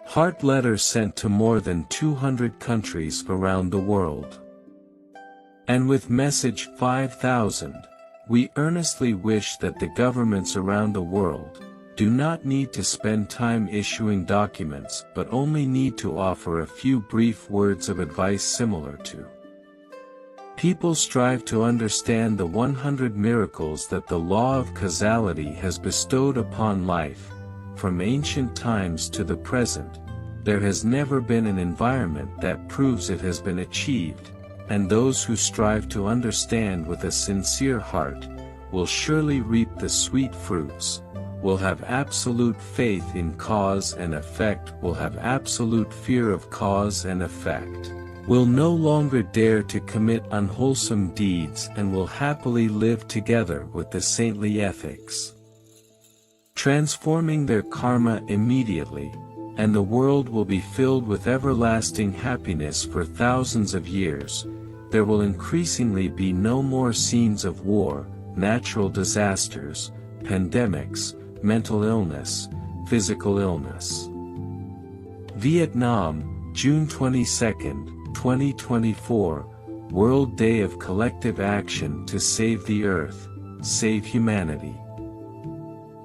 Heart letters sent to more than 200 countries around the world. And with message 5000, we earnestly wish that the governments around the world do not need to spend time issuing documents but only need to offer a few brief words of advice similar to: people strive to understand the 100 miracles that the law of causality has bestowed upon life. From ancient times to the present, there has never been an environment that proves it has been achieved, and those who strive to understand with a sincere heart will surely reap the sweet fruits, will have absolute faith in cause and effect, will have absolute fear of cause and effect, will no longer dare to commit unwholesome deeds, and will happily live together with the saintly ethics, transforming their karma immediately, and the world will be filled with everlasting happiness for thousands of years. There will increasingly be no more scenes of war, natural disasters, pandemics, mental illness, physical illness. Vietnam, June 22, 2024, World Day of Collective Action to Save the Earth, Save Humanity.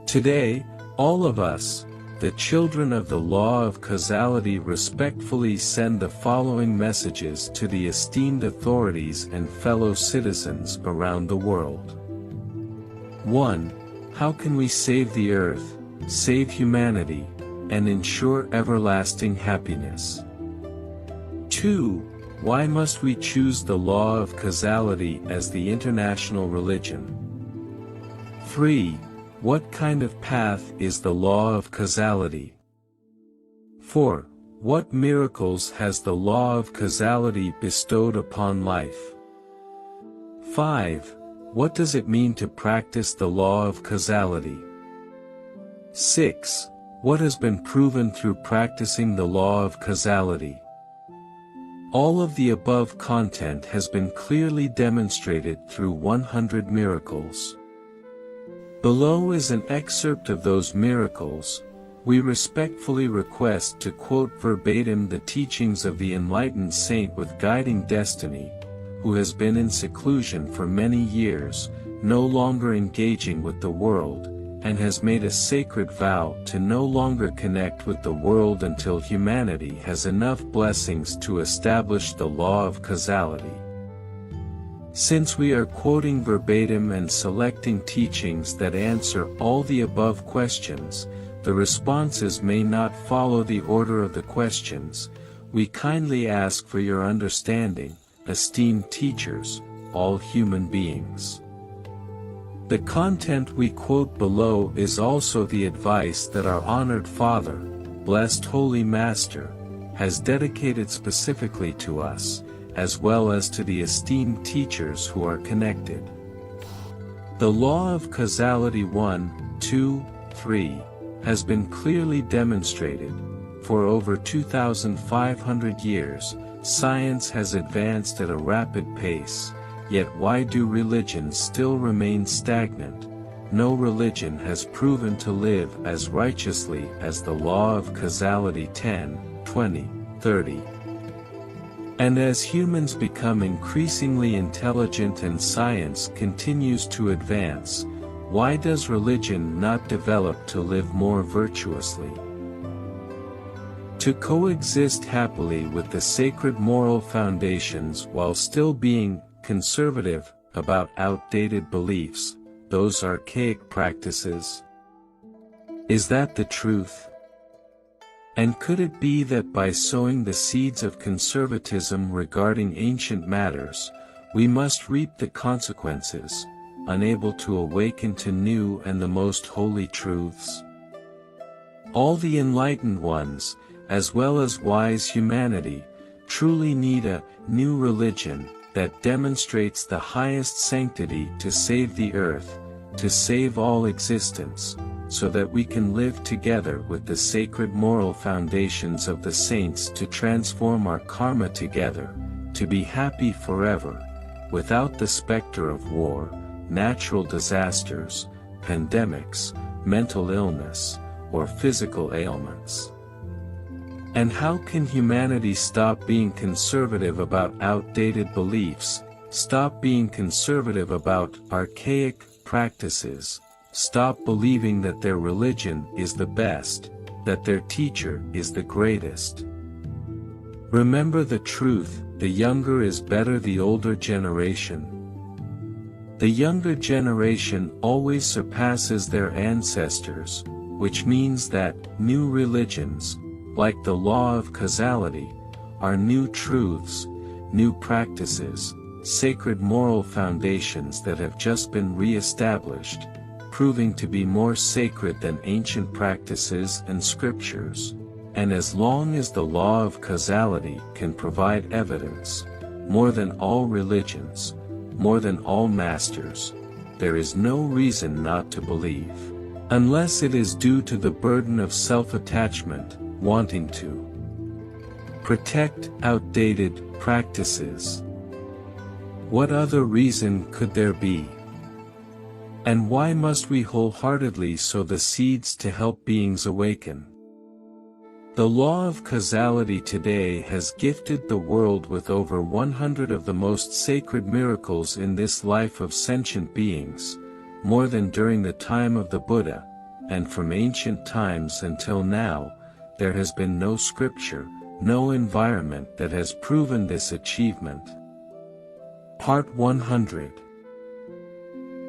Today, all of us, the children of the law of causality, respectfully send the following messages to the esteemed authorities and fellow citizens around the world. 1. How can we save the earth, save humanity, and ensure everlasting happiness? 2. Why must we choose the law of causality as the international religion? 3. What kind of path is the law of causality? 4. What miracles has the law of causality bestowed upon life? 5. What does it mean to practice the law of causality? 6. What has been proven through practicing the law of causality? All of the above content has been clearly demonstrated through 100 miracles. Below is an excerpt of those miracles. We respectfully request to quote verbatim the teachings of the enlightened saint with guiding destiny, who has been in seclusion for many years, no longer engaging with the world, and has made a sacred vow to no longer connect with the world until humanity has enough blessings to establish the law of causality. Since we are quoting verbatim and selecting teachings that answer all the above questions, the responses may not follow the order of the questions. We kindly ask for your understanding, esteemed teachers, all human beings. The content we quote below is also the advice that our honored Father, Blessed Holy Master, has dedicated specifically to us, as well as to the esteemed teachers who are connected. The law of causality 1, 2, 3, has been clearly demonstrated. For over 2,500 years, science has advanced at a rapid pace, yet why do religions still remain stagnant? No religion has proven to live as righteously as the law of causality 10, 20, 30. And as humans become increasingly intelligent and science continues to advance, why does religion not develop to live more virtuously? To coexist happily with the sacred moral foundations while still being conservative about outdated beliefs, those archaic practices? Is that the truth? And could it be that by sowing the seeds of conservatism regarding ancient matters, we must reap the consequences, unable to awaken to new and the most holy truths? All the enlightened ones, as well as wise humanity, truly need a new religion that demonstrates the highest sanctity to save the earth, to save all existence, so that we can live together with the sacred moral foundations of the saints to transform our karma together, to be happy forever, without the specter of war, natural disasters, pandemics, mental illness, or physical ailments. And how can humanity stop being conservative about outdated beliefs, stop being conservative about archaic practices, stop believing that their religion is the best, that their teacher is the greatest? Remember the truth, the younger is better the older generation. The younger generation always surpasses their ancestors, which means that new religions, like the law of causality, are new truths, new practices, sacred moral foundations that have just been re-established, proving to be more sacred than ancient practices and scriptures. And as long as the law of causality can provide evidence, more than all religions, more than all masters, there is no reason not to believe, unless it is due to the burden of self-attachment, wanting to protect outdated practices. What other reason could there be? And why must we wholeheartedly sow the seeds to help beings awaken? The law of causality today has gifted the world with over 100 of the most sacred miracles in this life of sentient beings, more than during the time of the Buddha, and from ancient times until now, there has been no scripture, no environment that has proven this achievement. Part 100.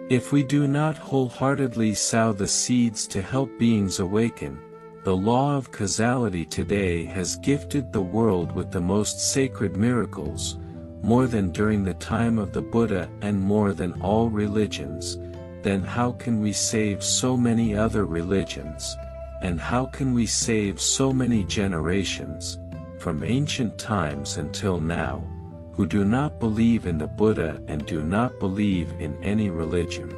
If we do not wholeheartedly sow the seeds to help beings awaken, the law of causality today has gifted the world with the most sacred miracles, more than during the time of the Buddha and more than all religions. Then how can we save so many other religions? And how can we save so many generations, from ancient times until now, who do not believe in the Buddha and do not believe in any religion?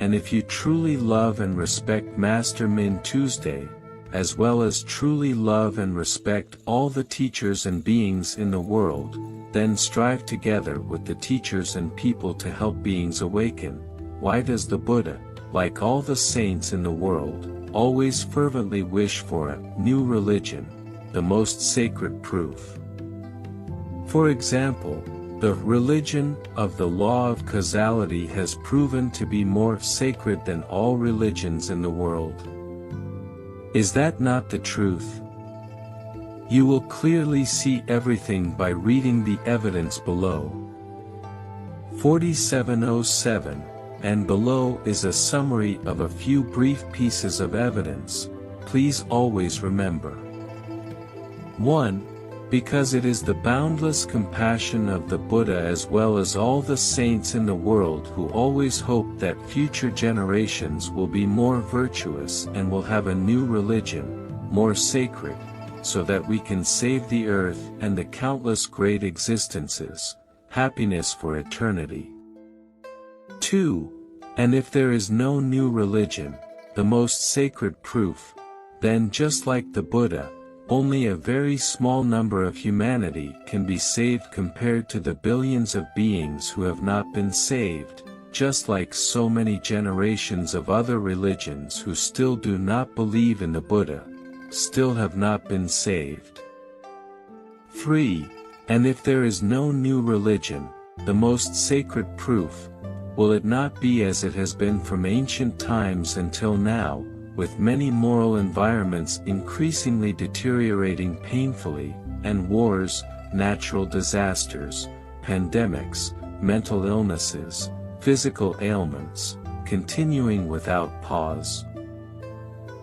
And if you truly love and respect Master Min Tuesday, as well as truly love and respect all the teachers and beings in the world, then strive together with the teachers and people to help beings awaken. Why does the Buddha, like all the saints in the world, always fervently wish for a new religion, the most sacred proof? For example, the religion of the law of causality has proven to be more sacred than all religions in the world. Is that not the truth? You will clearly see everything by reading the evidence below. 4707, and below is a summary of a few brief pieces of evidence. Please always remember. 1. Because it is the boundless compassion of the Buddha as well as all the saints in the world who always hope that future generations will be more virtuous and will have a new religion, more sacred, so that we can save the earth and the countless great existences, happiness for eternity. 2. And if there is no new religion, the most sacred proof, then just like the Buddha, only a very small number of humanity can be saved compared to the billions of beings who have not been saved, just like so many generations of other religions who still do not believe in the Buddha, still have not been saved. 3. And if there is no new religion, the most sacred proof, will it not be as it has been from ancient times until now, with many moral environments increasingly deteriorating painfully, and wars, natural disasters, pandemics, mental illnesses, physical ailments, continuing without pause?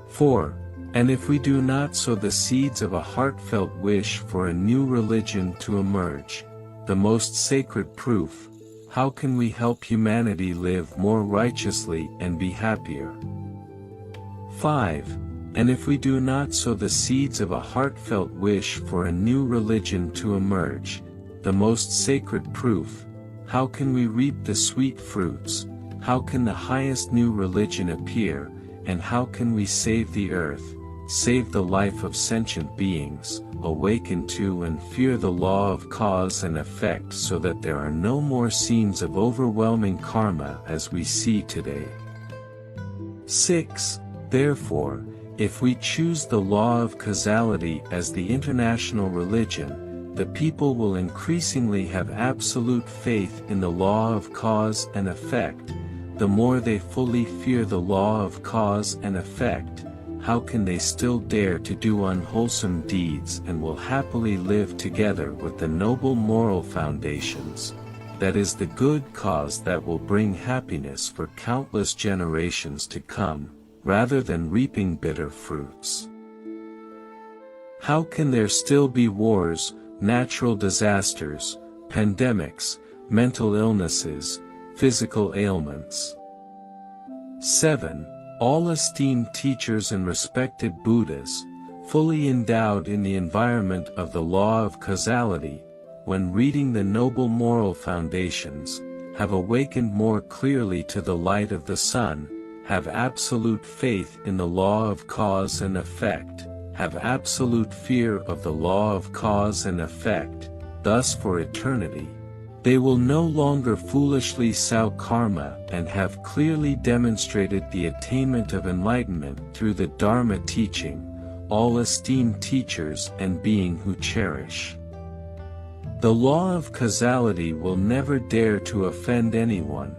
4. And if we do not sow the seeds of a heartfelt wish for a new religion to emerge, the most sacred proof, how can we help humanity live more righteously and be happier? 5. And if we do not sow the seeds of a heartfelt wish for a new religion to emerge, the most sacred proof, how can we reap the sweet fruits, how can the highest new religion appear, and how can we save the earth, save the life of sentient beings, awaken to and fear the law of cause and effect so that there are no more scenes of overwhelming karma as we see today? 6. Therefore, If we choose the law of causality as the international religion, the people will increasingly have absolute faith in the law of cause and effect. The more they fully fear the law of cause and effect, how can they still dare to do unwholesome deeds and will happily live together with the noble moral foundations? That is the good cause that will bring happiness for countless generations to come, rather than reaping bitter fruits. How can there still be wars, natural disasters, pandemics, mental illnesses, physical ailments? 7. All esteemed teachers and respected Buddhas, fully endowed in the environment of the law of causality, when reading the noble moral foundations, have awakened more clearly to the light of the sun, have absolute faith in the law of cause and effect, have absolute fear of the law of cause and effect, thus for eternity. They will no longer foolishly sow karma and have clearly demonstrated the attainment of enlightenment through the Dharma teaching, all esteemed teachers and being who cherish the law of causality will never dare to offend anyone,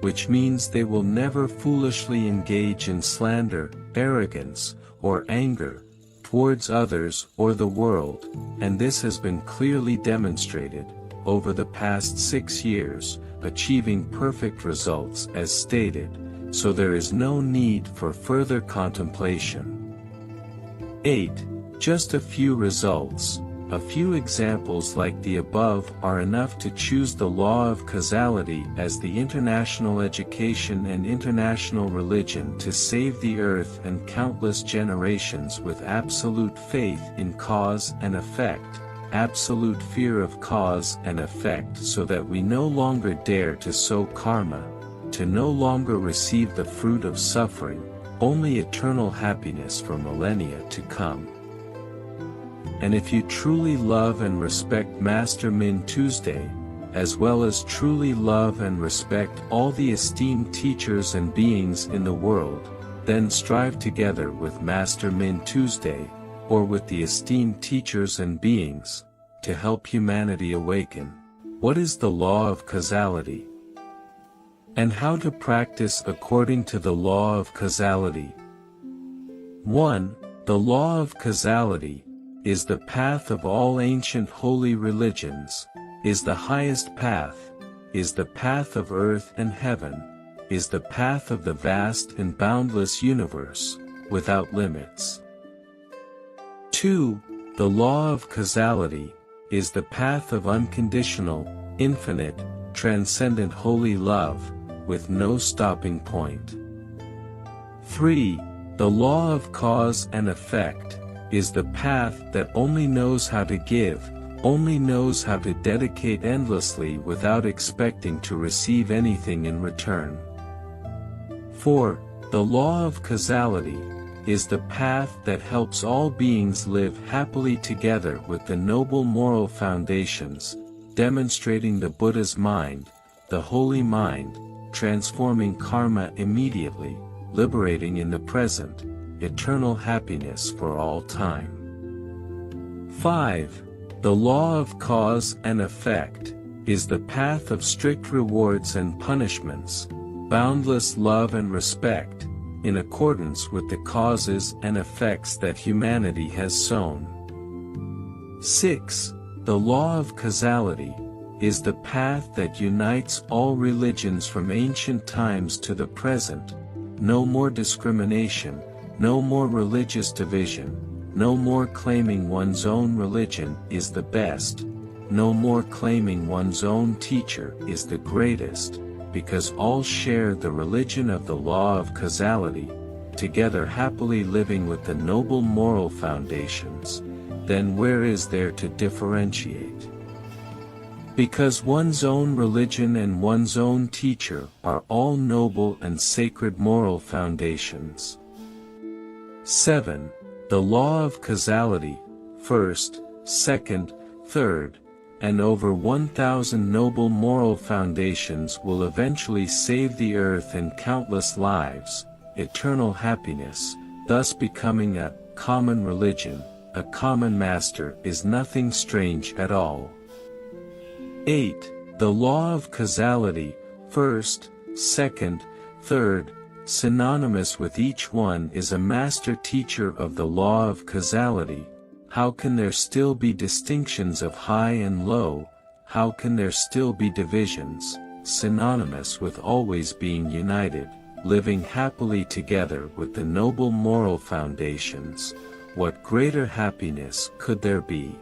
which means they will never foolishly engage in slander, arrogance, or anger towards others or the world, and this has been clearly demonstrated over the past 6 years, achieving perfect results as stated, so there is no need for further contemplation. 8. Just a few results. A few examples like the above are enough to choose the law of causality as the international education and international religion to save the earth and countless generations with absolute faith in cause and effect, absolute fear of cause and effect, so that we no longer dare to sow karma, to no longer receive the fruit of suffering, only eternal happiness for millennia to come. And if you truly love and respect Master Min Tuesday, as well as truly love and respect all the esteemed teachers and beings in the world, then strive together with Master Min Tuesday, or with the esteemed teachers and beings, to help humanity awaken. What is the law of causality? And how to practice according to the law of causality? 1. The law of causality is the path of all ancient holy religions, is the highest path, is the path of earth and heaven, is the path of the vast and boundless universe, without limits. 2. The law of causality is the path of unconditional, infinite, transcendent holy love, with no stopping point. 3. The law of cause and effect is the path that only knows how to give, only knows how to dedicate endlessly without expecting to receive anything in return. 4. The law of causality is the path that helps all beings live happily together with the noble moral foundations, demonstrating the Buddha's mind, the holy mind, transforming karma immediately, liberating in the present, eternal happiness for all time. 5. The law of cause and effect is the path of strict rewards and punishments, boundless love and respect, in accordance with the causes and effects that humanity has sown. 6. The law of causality is the path that unites all religions from ancient times to the present. No more discrimination, no more religious division, no more claiming one's own religion is the best, no more claiming one's own teacher is the greatest, because all share the religion of the law of causality, together happily living with the noble moral foundations. Then where is there to differentiate? Because one's own religion and one's own teacher are all noble and sacred moral foundations. 7. The law of causality, first, second, third, and over 1,000 noble moral foundations will eventually save the earth and countless lives, eternal happiness, thus becoming a common religion, a common master is nothing strange at all. 8. The law of causality, first, second, third, synonymous with each one is a master teacher of the law of causality. How can there still be distinctions of high and low? How can there still be divisions, synonymous with always being united, living happily together with the noble moral foundations? What greater happiness could there be?